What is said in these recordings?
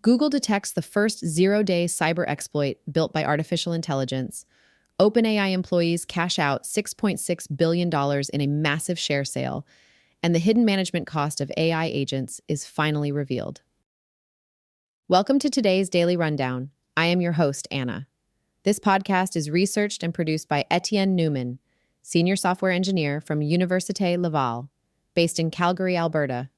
Google detects the first zero-day cyber exploit built by artificial intelligence. OpenAI employees cash out $6.6 billion in a massive share sale, and the hidden management cost of AI agents is finally revealed. Welcome to today's Daily Rundown. I am your host, Anna. This podcast is researched and produced by Etienne Newman, senior software engineer from Université Laval, based in Calgary, Alberta.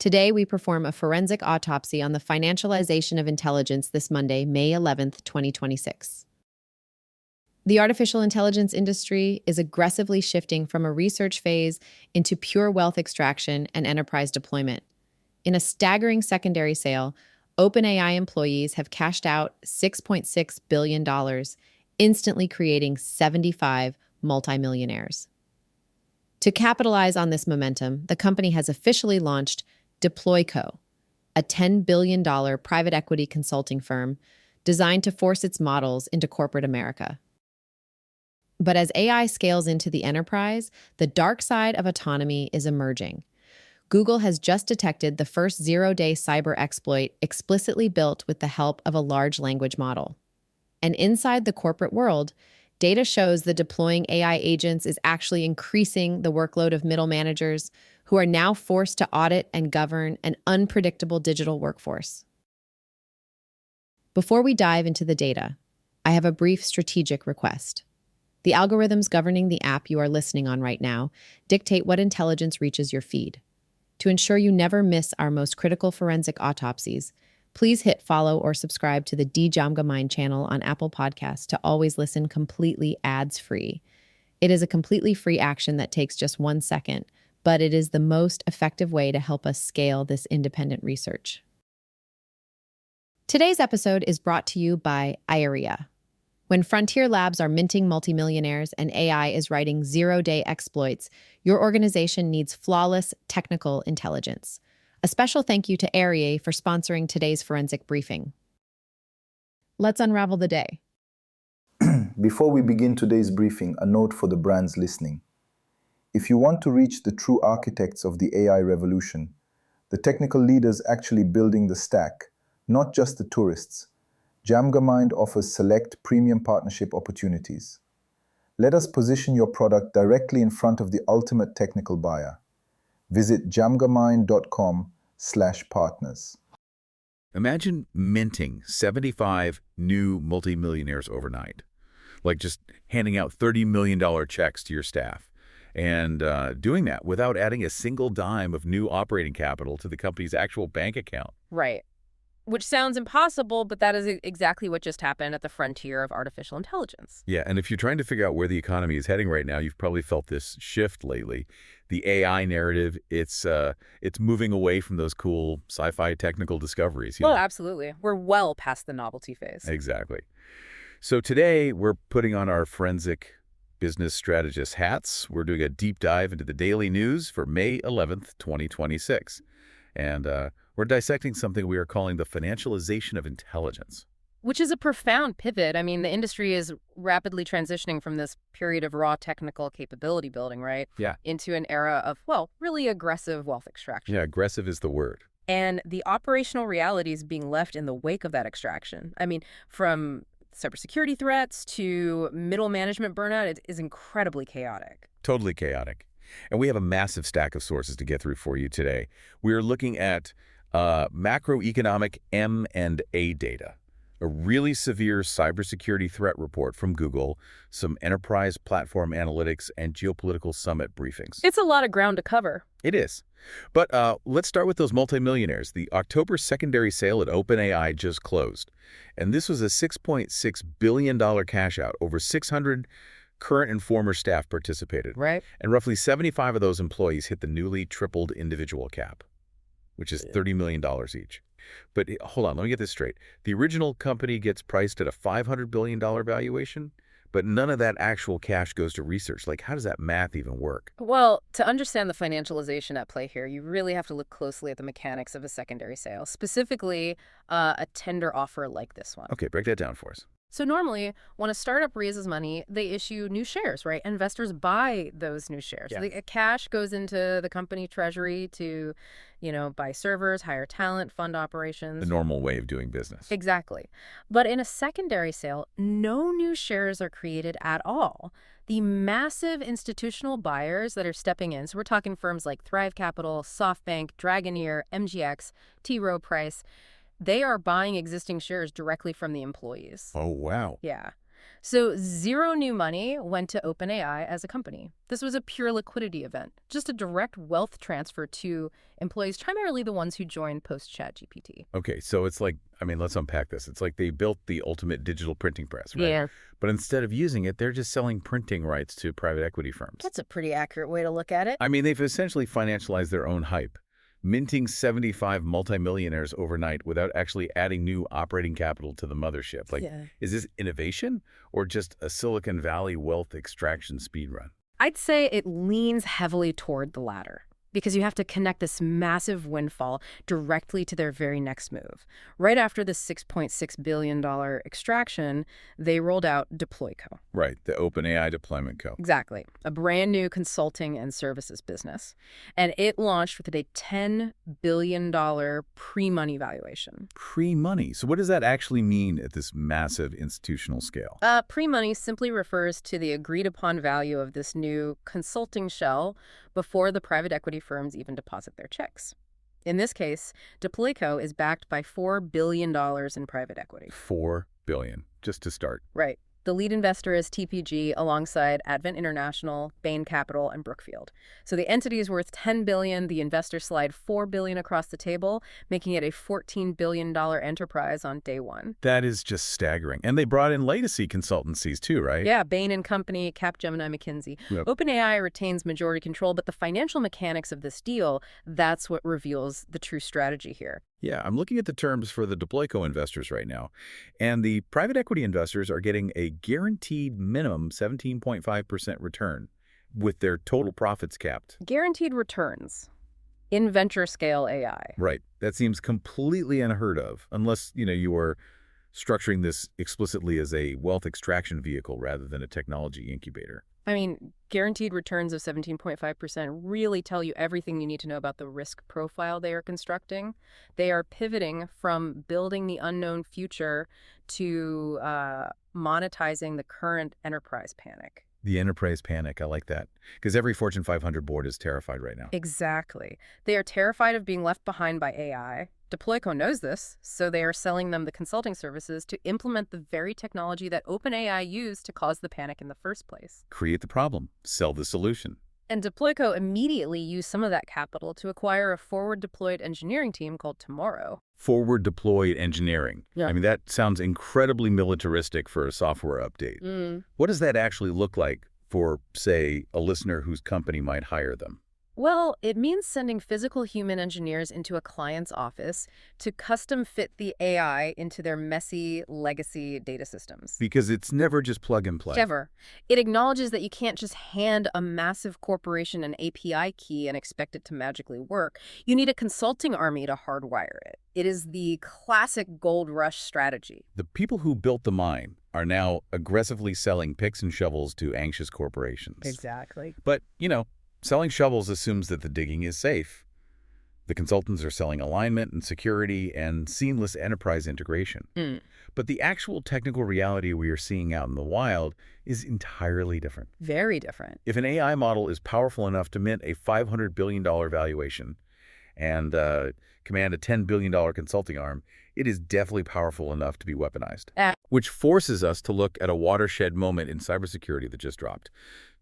Today, we perform a forensic autopsy on the financialization of intelligence this Monday, May 11th, 2026. The artificial intelligence industry is aggressively shifting from a research phase into pure wealth extraction and enterprise deployment. In a staggering secondary sale, OpenAI employees have cashed out $6.6 billion, instantly creating 75 multimillionaires. To capitalize on this momentum, the company has officially launched DeployCo, a $10 billion private equity consulting firm designed to force its models into corporate America. But as AI scales into the enterprise, the dark side of autonomy is emerging. Google has just detected the first zero-day cyber exploit explicitly built with the help of a large language model. And inside the corporate world, data shows that deploying AI agents is actually increasing the workload of middle managers who are now forced to audit and govern an unpredictable digital workforce. Before we dive into the data, I have a brief strategic request. The algorithms governing the app you are listening on right now dictate what intelligence reaches your feed. To ensure you never miss our most critical forensic autopsies, please hit follow or subscribe to the DJAMGAMIND channel on Apple Podcasts to always listen completely ads-free. It is a completely free action that takes just 1 second, but it is the most effective way to help us scale this independent research. Today's episode is brought to you by IREA. When frontier labs are minting multimillionaires and AI is writing zero-day exploits, your organization needs flawless technical intelligence. A special thank you to IREA for sponsoring today's forensic briefing. Let's unravel the day. Before we begin today's briefing, a note for the brands listening. If you want to reach the true architects of the AI revolution, the technical leaders actually building the stack, not just the tourists, DJAMGAMIND offers select premium partnership opportunities. Let us position your product directly in front of the ultimate technical buyer. Visit jamgamind.com/partners. Imagine minting 75 new multimillionaires overnight, like just handing out $30 million checks to your staff, and doing that without adding a single dime of new operating capital to the company's actual bank account. Right. Which sounds impossible, but that is exactly what just happened at the frontier of artificial intelligence. Yeah, and if you're trying to figure out where the economy is heading right now, you've probably felt this shift lately. The AI narrative, it's moving away from those cool sci-fi technical discoveries. Well, absolutely. We're well past the novelty phase. Exactly. So today, we're putting on our forensic business strategist hats. We're doing a deep dive into the daily news for May 11th, 2026. And we're dissecting something we are calling the financialization of intelligence. Which is a profound pivot. I mean, the industry is rapidly transitioning from this period of raw technical capability building, right? Yeah. Into an era of, well, really aggressive wealth extraction. Yeah, aggressive is the word. And the operational realities being left in the wake of that extraction. I mean, from cybersecurity threats to middle management burnout, it is incredibly chaotic. Totally chaotic. And we have a massive stack of sources to get through for you today. We are looking at macroeconomic M&A data, a really severe cybersecurity threat report from Google, some enterprise platform analytics, and geopolitical summit briefings. It's a lot of ground to cover. It is. But let's start with those multimillionaires. The October secondary sale at OpenAI just closed. And this was a $6.6 billion cash out. Over 600 current and former staff participated. Right. And roughly 75 of those employees hit the newly tripled individual cap, which is $30 million each. But hold on, let me get this straight. The original company gets priced at a $500 billion valuation, but none of that actual cash goes to research. Like, how does that math even work? Well, to understand the financialization at play here, you really have to look closely at the mechanics of a secondary sale, specifically a tender offer like this one. Okay, break that down for us. So normally, when a startup raises money, they issue new shares, right? Investors buy those new shares. Yeah. The cash goes into the company treasury to, buy servers, hire talent, fund The operations. normal way of doing business. Exactly. But in a secondary sale, no new shares are created at all. The massive institutional buyers that are stepping in, so we're talking firms like Thrive Capital, SoftBank, Dragoneer, MGX, T. Rowe Price, they are buying existing shares directly from the employees. Oh, wow. Yeah. So zero new money went to OpenAI as a company. This was a pure liquidity event, just a direct wealth transfer to employees, primarily the ones who joined post-ChatGPT. Okay, so it's like, let's unpack this. It's like they built the ultimate digital printing press, right? Yeah. But instead of using it, they're just selling printing rights to private equity firms. That's a pretty accurate way to look at it. They've essentially financialized their own hype, minting 75 multimillionaires overnight without actually adding new operating capital to the mothership. Is this innovation or just a Silicon Valley wealth extraction speedrun? I'd say it leans heavily toward the latter, because you have to connect this massive windfall directly to their very next move. Right after the $6.6 billion extraction, they rolled out DeployCo. Right, the OpenAI Deployment Co. Exactly. A brand new consulting and services business. And it launched with a $10 billion pre-money valuation. Pre-money. So what does that actually mean at this massive institutional scale? Pre-money simply refers to the agreed-upon value of this new consulting shell before the private equity firms even deposit their checks. In this case, DeployCo is backed by $4 billion in private equity. $4 billion, just to start. Right. The lead investor is TPG alongside Advent International, Bain Capital, and Brookfield. So the entity is worth $10 billion. The investors slide $4 billion across the table, making it a $14 billion enterprise on day one. That is just staggering. And they brought in legacy consultancies too, right? Yeah, Bain and Company, Capgemini, McKinsey. Yep. OpenAI retains majority control, but the financial mechanics of this deal, that's what reveals the true strategy here. Yeah, I'm looking at the terms for the DeployCo investors right now, and the private equity investors are getting a guaranteed minimum 17.5% return, with their total profits capped. Guaranteed returns in venture-scale AI. Right. That seems completely unheard of, unless, you are structuring this explicitly as a wealth extraction vehicle rather than a technology incubator. Guaranteed returns of 17.5% really tell you everything you need to know about the risk profile they are constructing. They are pivoting from building the unknown future to monetizing the current enterprise panic. The enterprise panic, I like that. Because every Fortune 500 board is terrified right now. Exactly. They are terrified of being left behind by AI. DeployCo knows this, so they are selling them the consulting services to implement the very technology that OpenAI used to cause the panic in the first place. Create the problem, sell the solution. And DeployCo immediately used some of that capital to acquire a forward-deployed engineering team called Tomorrow. Forward-deployed engineering. Yeah. That sounds incredibly militaristic for a software update. What does that actually look like for, say, a listener whose company might hire them? Well, it means sending physical human engineers into a client's office to custom fit the AI into their messy legacy data systems. Because it's never just plug and play. Never. It acknowledges that you can't just hand a massive corporation an API key and expect it to magically work. You need a consulting army to hardwire it. It is the classic gold rush strategy. The people who built the mine are now aggressively selling picks and shovels to anxious corporations. Exactly. But, selling shovels assumes that the digging is safe. The consultants are selling alignment and security and seamless enterprise integration. But the actual technical reality we are seeing out in the wild is entirely different. Very different. If an AI model is powerful enough to mint a $500 billion valuation and command a $10 billion consulting arm, it is definitely powerful enough to be weaponized. Which forces us to look at a watershed moment in cybersecurity that just dropped.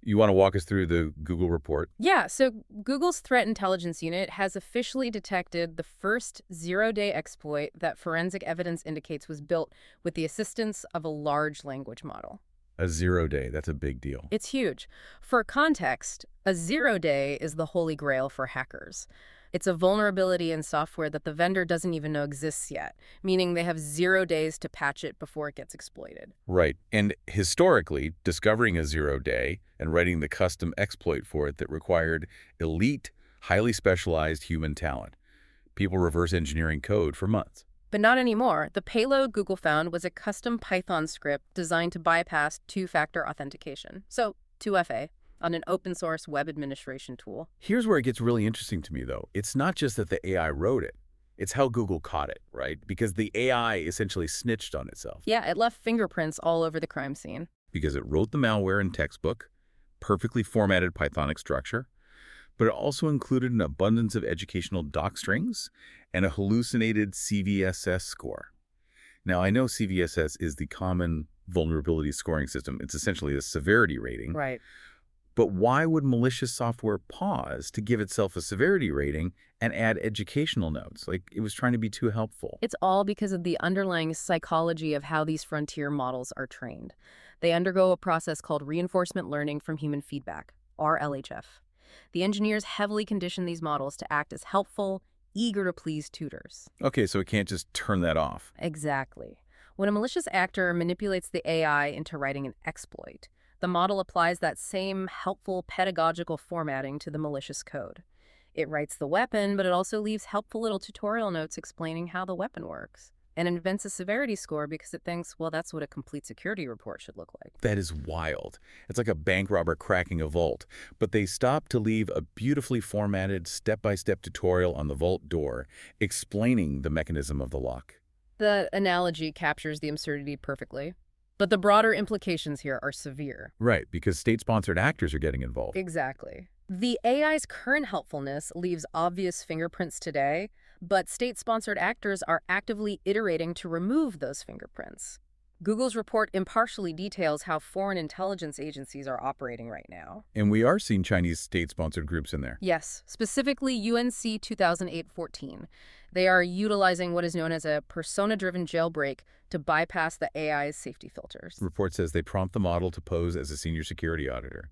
You want to walk us through the Google report? Yeah, so Google's Threat Intelligence Unit has officially detected the first zero-day exploit that forensic evidence indicates was built with the assistance of a large language model. A 0 day, that's a big deal. It's huge. For context, a 0 day is the holy grail for hackers. It's a vulnerability in software that the vendor doesn't even know exists yet, meaning they have 0 days to patch it before it gets exploited. Right. And historically, discovering a 0 day and writing the custom exploit for it that required elite, highly specialized human talent. People reverse engineering code for months. But not anymore. The payload Google found was a custom Python script designed to bypass two-factor authentication. So, 2FA, on an open-source web administration tool. Here's where it gets really interesting to me, though. It's not just that the AI wrote it. It's how Google caught it, right? Because the AI essentially snitched on itself. Yeah, it left fingerprints all over the crime scene. Because it wrote the malware in textbook, perfectly formatted Pythonic structure, but it also included an abundance of educational doc strings and a hallucinated CVSS score. Now, I know CVSS is the common vulnerability scoring system. It's essentially a severity rating. Right. But why would malicious software pause to give itself a severity rating and add educational notes? Like, it was trying to be too helpful. It's all because of the underlying psychology of how these frontier models are trained. They undergo a process called reinforcement learning from human feedback, RLHF. The engineers heavily condition these models to act as helpful, eager-to-please tutors. Okay, so it can't just turn that off. Exactly. When a malicious actor manipulates the AI into writing an exploit, the model applies that same helpful pedagogical formatting to the malicious code. It writes the weapon, but it also leaves helpful little tutorial notes explaining how the weapon works, and invents a severity score because it thinks, well, that's what a complete security report should look like. That is wild. It's like a bank robber cracking a vault, but they stop to leave a beautifully formatted step-by-step tutorial on the vault door explaining the mechanism of the lock. The analogy captures the absurdity perfectly. But the broader implications here are severe. Right, because state-sponsored actors are getting involved. Exactly. The AI's current helpfulness leaves obvious fingerprints today, but state-sponsored actors are actively iterating to remove those fingerprints. Google's report impartially details how foreign intelligence agencies are operating right now. And we are seeing Chinese state-sponsored groups in there. Yes, specifically UNC 2008-14. They are utilizing what is known as a persona-driven jailbreak to bypass the AI's safety filters. The report says they prompt the model to pose as a senior security auditor.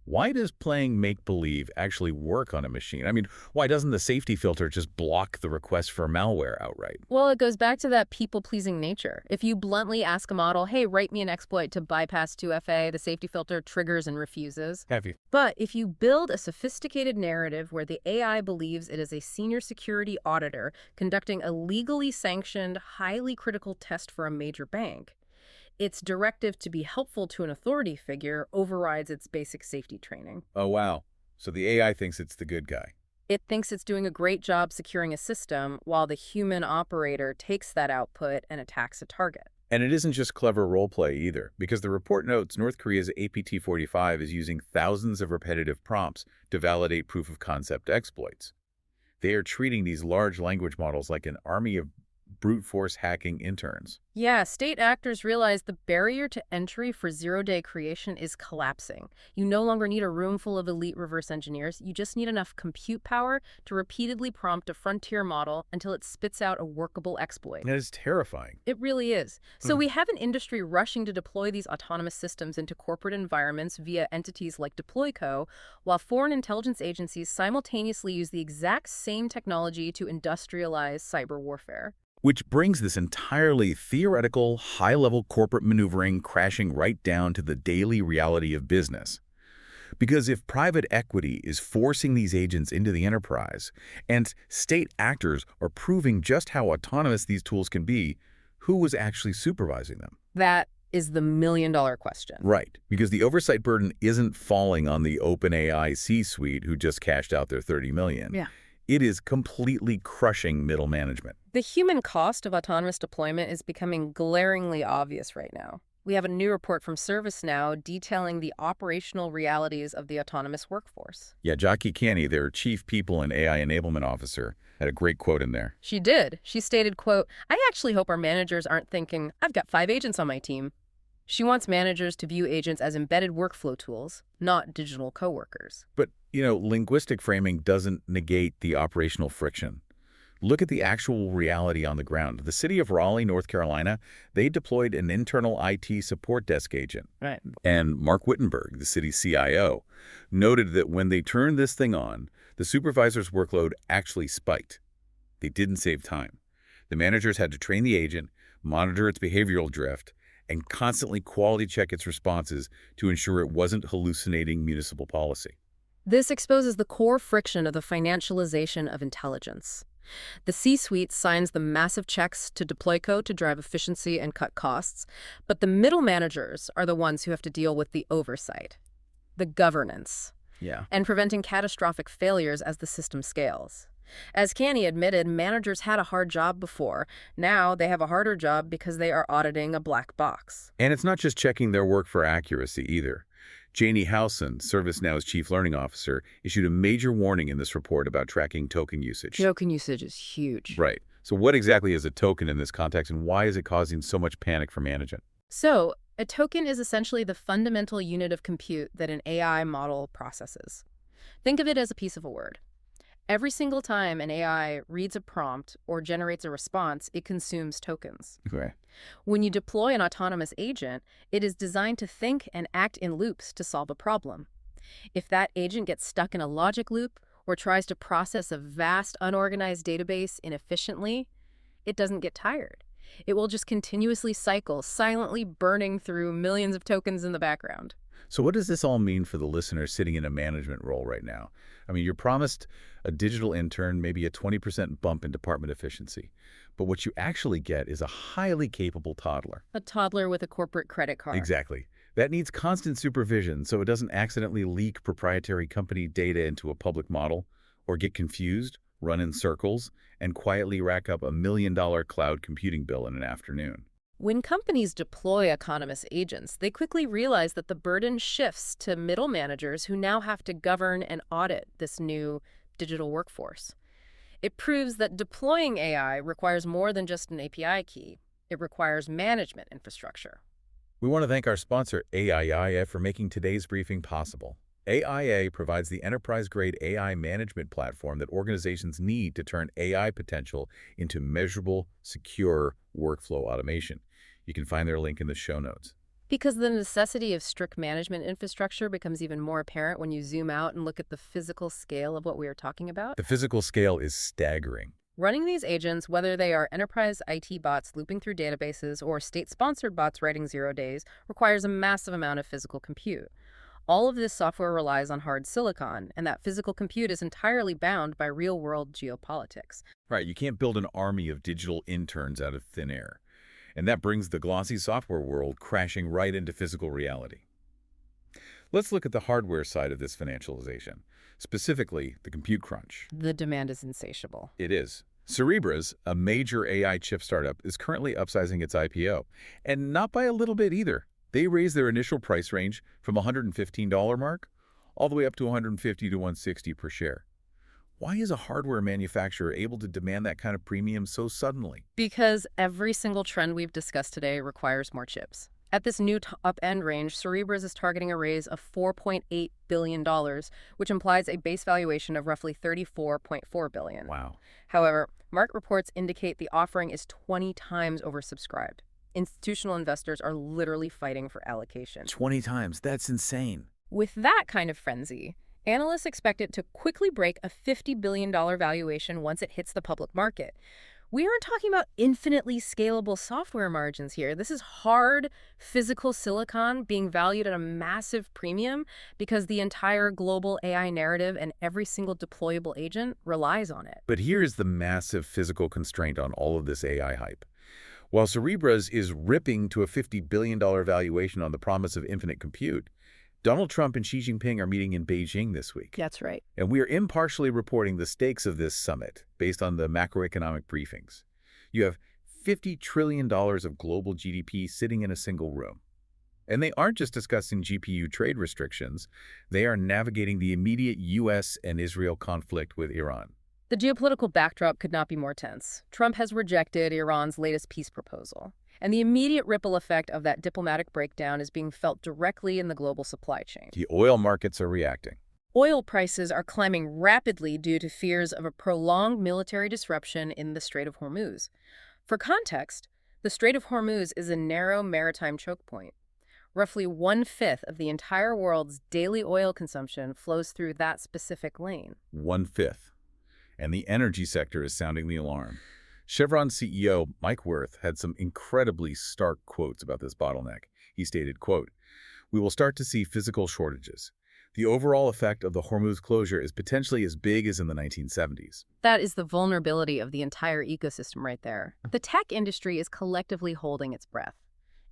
Why does playing make-believe actually work on a machine? I mean, why doesn't the safety filter just block the request for malware outright? Well, it goes back to that people-pleasing nature. If you bluntly ask a model, hey, write me an exploit to bypass 2FA, the safety filter triggers and refuses. Heavy. But if you build a sophisticated narrative where the AI believes it is a senior security auditor conducting a legally sanctioned, highly critical test for a major bank, its directive to be helpful to an authority figure overrides its basic safety training. Oh, wow. So the AI thinks it's the good guy. It thinks it's doing a great job securing a system, while the human operator takes that output and attacks a target. And it isn't just clever roleplay either, because the report notes North Korea's APT-45 is using thousands of repetitive prompts to validate proof-of-concept exploits. They are treating these large language models like an army of brute force hacking interns. Yeah, state actors realize the barrier to entry for zero-day creation is collapsing. You no longer need a room full of elite reverse engineers. You just need enough compute power to repeatedly prompt a frontier model until it spits out a workable exploit. That is terrifying. It really is. So we have an industry rushing to deploy these autonomous systems into corporate environments via entities like DeployCo, while foreign intelligence agencies simultaneously use the exact same technology to industrialize cyber warfare. Which brings this entirely theoretical, high-level corporate maneuvering crashing right down to the daily reality of business. Because if private equity is forcing these agents into the enterprise, and state actors are proving just how autonomous these tools can be, who was actually supervising them? That is the million-dollar question. Right, because the oversight burden isn't falling on the OpenAI C-suite who just cashed out their $30 million. Yeah. It is completely crushing middle management. The human cost of autonomous deployment is becoming glaringly obvious right now. We have a new report from ServiceNow detailing the operational realities of the autonomous workforce. Yeah, Jackie Canny, their chief people and AI enablement officer, had a great quote in there. She did. She stated, quote, "I actually hope our managers aren't thinking, I've got 5 agents on my team." She wants managers to view agents as embedded workflow tools, not digital coworkers. But, linguistic framing doesn't negate the operational friction. Look at the actual reality on the ground. The city of Raleigh, North Carolina, they deployed an internal IT support desk agent. Right. And Mark Wittenberg, the city's CIO, noted that when they turned this thing on, the supervisor's workload actually spiked. They didn't save time. The managers had to train the agent, monitor its behavioral drift, and constantly quality check its responses to ensure it wasn't hallucinating municipal policy. This exposes the core friction of the financialization of intelligence. The C-suite signs the massive checks to deploy code to drive efficiency and cut costs, but the middle managers are the ones who have to deal with the oversight, the governance, Yeah. and preventing catastrophic failures as the system scales. As Canny admitted, managers had a hard job before. Now they have a harder job because they are auditing a black box. And it's not just checking their work for accuracy either. Janie Howson, ServiceNow's chief learning officer, issued a major warning in this report about tracking token usage. Token usage is huge. Right. So what exactly is a token in this context, and why is it causing so much panic for management? So, a token is essentially the fundamental unit of compute that an AI model processes. Think of it as a piece of a word. Every single time an AI reads a prompt or generates a response, it consumes tokens. Okay. When you deploy an autonomous agent, it is designed to think and act in loops to solve a problem. If that agent gets stuck in a logic loop or tries to process a vast, unorganized database inefficiently, it doesn't get tired. It will just continuously cycle, silently burning through millions of tokens in the background. So what does this all mean for the listener sitting in a management role right now? I mean, you're promised a digital intern, maybe a 20% bump in department efficiency. But what you actually get is a highly capable toddler. A toddler with a corporate credit card. Exactly. That needs constant supervision so it doesn't accidentally leak proprietary company data into a public model or get confused, run in circles, and quietly rack up $1 million cloud computing bill in an afternoon. When companies deploy autonomous agents, they quickly realize that the burden shifts to middle managers who now have to govern and audit this new digital workforce. It proves that deploying AI requires more than just an API key. It requires management infrastructure. We want to thank our sponsor, AIA, for making today's briefing possible. AIA provides the enterprise-grade AI management platform that organizations need to turn AI potential into measurable, secure workflow automation. You can find their link in the show notes. Because the necessity of strict management infrastructure becomes even more apparent when you zoom out and look at the physical scale of what we are talking about. The physical scale is staggering. Running these agents, whether they are enterprise IT bots looping through databases or state-sponsored bots writing 0 days, requires a massive amount of physical compute. All of this software relies on hard silicon, and that physical compute is entirely bound by real-world geopolitics. Right, you can't build an army of digital interns out of thin air. And that brings the glossy software world crashing right into physical reality. Let's look at the hardware side of this financialization, specifically the compute crunch. The demand is insatiable. It is. Cerebra's, a major AI chip startup, is currently upsizing its IPO, and not by a little bit either. They raised their initial price range from $115 mark all the way up to $150 to $160 per share. Why is a hardware manufacturer able to demand that kind of premium so suddenly? Because every single trend we've discussed today requires more chips. At this new up-end range, Cerebra's is targeting a raise of $4.8 billion, which implies a base valuation of roughly $34.4 billion. Wow. However, market reports indicate the offering is 20 times oversubscribed. Institutional investors are literally fighting for allocation. 20 times. That's insane. With that kind of frenzy, analysts expect it to quickly break a $50 billion valuation once it hits the public market. We aren't talking about infinitely scalable software margins here. This is hard, physical silicon being valued at a massive premium because the entire global AI narrative and every single deployable agent relies on it. But here is the massive physical constraint on all of this AI hype. While Cerebra's is ripping to a $50 billion valuation on the promise of infinite compute, Donald Trump and Xi Jinping are meeting in Beijing this week. That's right. And we are impartially reporting the stakes of this summit based on the macroeconomic briefings. You have $50 trillion of global GDP sitting in a single room. And they aren't just discussing GPU trade restrictions, they are navigating the immediate U.S. and Israel conflict with Iran. The geopolitical backdrop could not be more tense. Trump has rejected Iran's latest peace proposal, and the immediate ripple effect of that diplomatic breakdown is being felt directly in the global supply chain. The oil markets are reacting. Oil prices are climbing rapidly due to fears of a prolonged military disruption in the Strait of Hormuz. For context, the Strait of Hormuz is a narrow maritime choke point. Roughly 1/5 of the entire world's daily oil consumption flows through that specific lane. 1/5. And the energy sector is sounding the alarm. Chevron CEO Mike Wirth had some incredibly stark quotes about this bottleneck. He stated, quote, "We will start to see physical shortages. The overall effect of the Hormuz closure is potentially as big as in the 1970s. That is the vulnerability of the entire ecosystem right there. The tech industry is collectively holding its breath.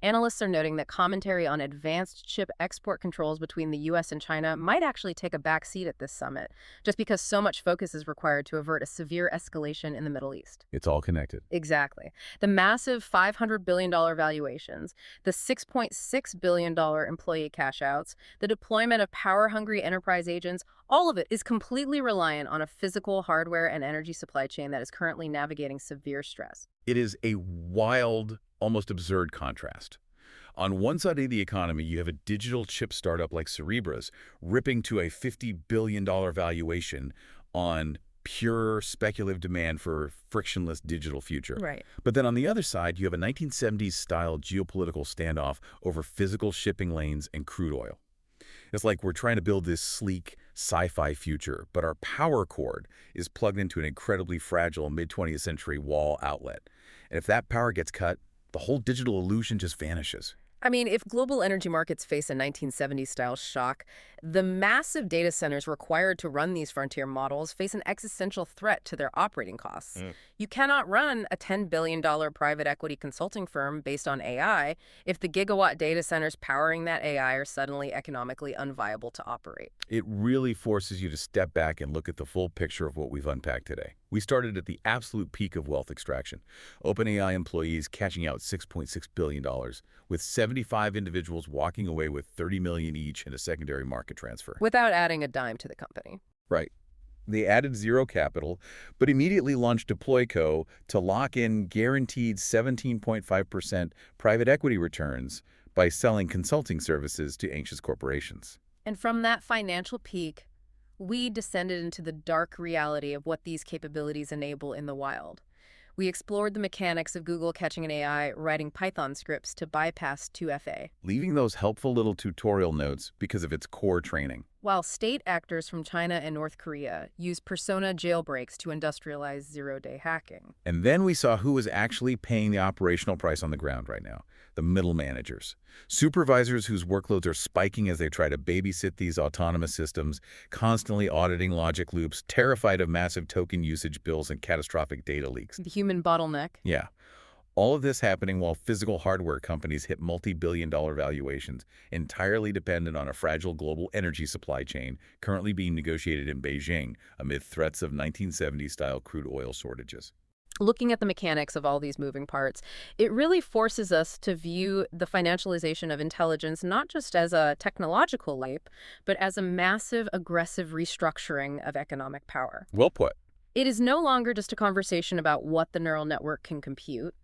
Analysts are noting that commentary on advanced chip export controls between the U.S. and China might actually take a back seat at this summit, just because so much focus is required to avert a severe escalation in the Middle East. It's all connected. Exactly. The massive $500 billion valuations, the $6.6 billion employee cash outs, the deployment of power-hungry enterprise agents, all of it is completely reliant on a physical hardware and energy supply chain that is currently navigating severe stress. It is a wild, almost absurd contrast. On one side of the economy, you have a digital chip startup like Cerebra's ripping to a $50 billion valuation on pure speculative demand for a frictionless digital future. Right. But then on the other side, you have a 1970s-style geopolitical standoff over physical shipping lanes and crude oil. It's like we're trying to build this sleek sci-fi future, but our power cord is plugged into an incredibly fragile mid-20th century wall outlet. And if that power gets cut, the whole digital illusion just vanishes. I mean, if global energy markets face a 1970s-style shock, the massive data centers required to run these frontier models face an existential threat to their operating costs. You cannot run a $10 billion private equity consulting firm based on AI if the gigawatt data centers powering that AI are suddenly economically unviable to operate. It really forces you to step back and look at the full picture of what we've unpacked today. We started at the absolute peak of wealth extraction. OpenAI employees cashing out $6.6 billion, with 75 individuals walking away with $30 million each in a secondary market transfer. Without adding a dime to the company. Right. They added zero capital, but immediately launched DeployCo to lock in guaranteed 17.5% private equity returns by selling consulting services to anxious corporations. And from that financial peak, we descended into the dark reality of what these capabilities enable in the wild. We explored the mechanics of Google catching an AI writing Python scripts to bypass 2FA, leaving those helpful little tutorial notes because of its core training. while state actors from China and North Korea use persona jailbreaks to industrialize zero-day hacking. And then we saw who was actually paying the operational price on the ground right now, the middle managers. Supervisors whose workloads are spiking as they try to babysit these autonomous systems, constantly auditing logic loops, terrified of massive token usage bills and catastrophic data leaks. The human bottleneck. Yeah. All of this happening while physical hardware companies hit multi-billion-dollar valuations, entirely dependent on a fragile global energy supply chain currently being negotiated in Beijing amid threats of 1970s-style crude oil shortages. Looking at the mechanics of all these moving parts, it really forces us to view the financialization of intelligence not just as a technological leap, but as a massive, aggressive restructuring of economic power. Well put. It is no longer just a conversation about what the neural network can compute.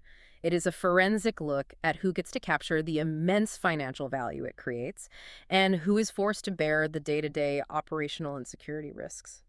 It is a forensic look at who gets to capture the immense financial value it creates and who is forced to bear the day-to-day operational and security risks.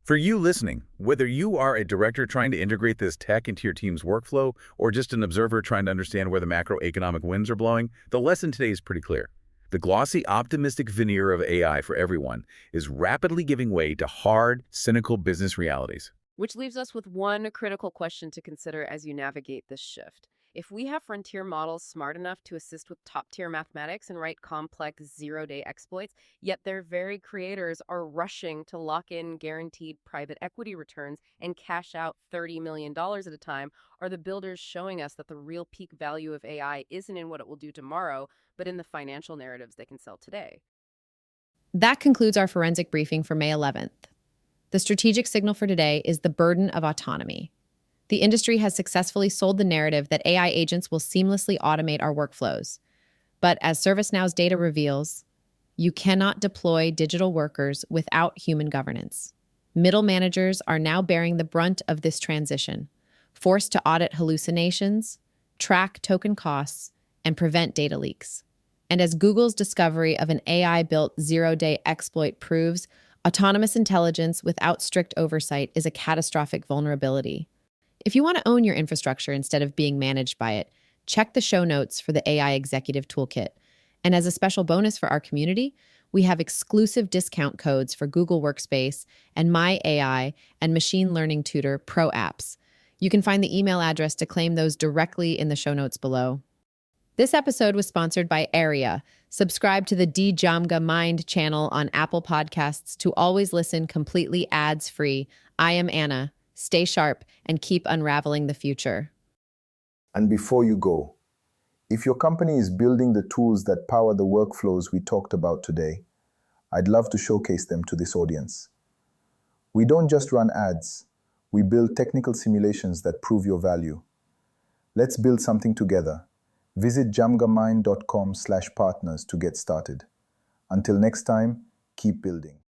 For you listening, whether you are a director trying to integrate this tech into your team's workflow or just an observer trying to understand where the macroeconomic winds are blowing, the lesson today is pretty clear. The glossy, optimistic veneer of AI for everyone is rapidly giving way to hard, cynical business realities. Which leaves us with one critical question to consider as you navigate this shift. If we have frontier models smart enough to assist with top-tier mathematics and write complex zero-day exploits, yet their very creators are rushing to lock in guaranteed private equity returns and cash out $30 million at a time, are the builders showing us that the real peak value of AI isn't in what it will do tomorrow, but in the financial narratives they can sell today? That concludes our forensic briefing for May 11th. The strategic signal for today is the burden of autonomy. The industry has successfully sold the narrative that AI agents will seamlessly automate our workflows. But as ServiceNow's data reveals, you cannot deploy digital workers without human governance. Middle managers are now bearing the brunt of this transition, forced to audit hallucinations, track token costs, and prevent data leaks. And as Google's discovery of an AI-built zero-day exploit proves, autonomous intelligence without strict oversight is a catastrophic vulnerability. If you want to own your infrastructure instead of being managed by it, check the show notes for the AI Executive Toolkit. And as a special bonus for our community, we have exclusive discount codes for Google Workspace and My AI and Machine Learning Tutor Pro apps. You can find the email address to claim those directly in the show notes below. This episode was sponsored by Aria, Subscribe to the DJAMGAMIND channel on Apple Podcasts to always listen completely ads-free. I am Anna. Stay sharp and keep unraveling the future. And before you go, if your company is building the tools that power the workflows we talked about today, I'd love to showcase them to this audience. We don't just run ads, we build technical simulations that prove your value. Let's build something together. Visit jamgamind.com/partners to get started. Until next time, keep building.